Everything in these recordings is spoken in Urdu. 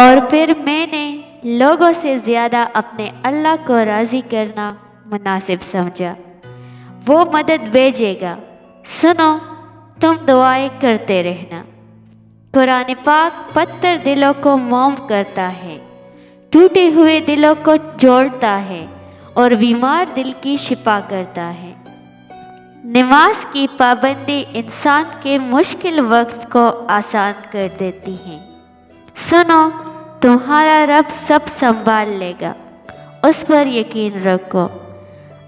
اور پھر میں نے لوگوں سے زیادہ اپنے اللہ کو راضی کرنا مناسب سمجھا۔ وہ مدد بھیجے گا، سنو تم دعائیں کرتے رہنا۔ قرآن پاک پتھر دلوں کو موم کرتا ہے، ٹوٹے ہوئے دلوں کو جوڑتا ہے اور بیمار دل کی شفا کرتا ہے۔ نماز کی پابندی انسان کے مشکل وقت کو آسان کر دیتی ہے۔ سنو تمہارا رب سب سنبھال لے گا، اس پر یقین رکھو۔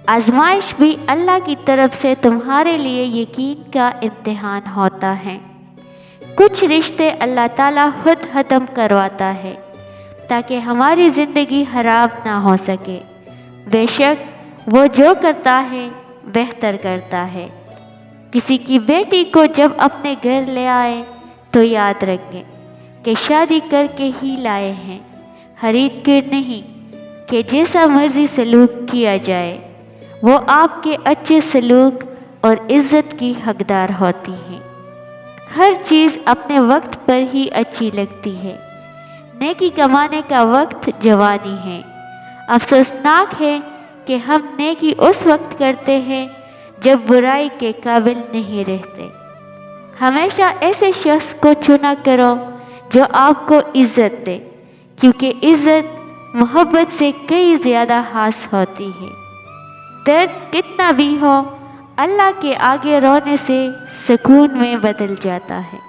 آزمائش بھی اللہ کی طرف سے تمہارے لیے یقین کا امتحان ہوتا ہے۔ کچھ رشتے اللہ تعالیٰ خود ختم کرواتا ہے تاکہ ہماری زندگی خراب نہ ہو سکے۔ بے شک وہ جو کرتا ہے بہتر کرتا ہے۔ کسی کی بیٹی کو جب اپنے گھر لے آئے تو یاد رکھیں کہ شادی کر کے ہی لائے ہیں، خرید کر نہیں کہ جیسا مرضی سلوک کیا جائے۔ وہ آپ کے اچھے سلوک اور عزت کی حقدار ہوتی ہے۔ ہر چیز اپنے وقت پر ہی اچھی لگتی ہے۔ نیکی کمانے کا وقت جوانی ہے۔ افسوسناک ہے کہ ہم نیکی اس وقت کرتے ہیں جب برائی کے قابل نہیں رہتے۔ ہمیشہ ایسے شخص کو چنا کرو جو آپ کو عزت دے، کیونکہ عزت محبت سے کئی زیادہ خاص ہوتی ہے۔ درد کتنا بھی ہو، اللہ کے آگے رونے سے سکون میں بدل جاتا ہے۔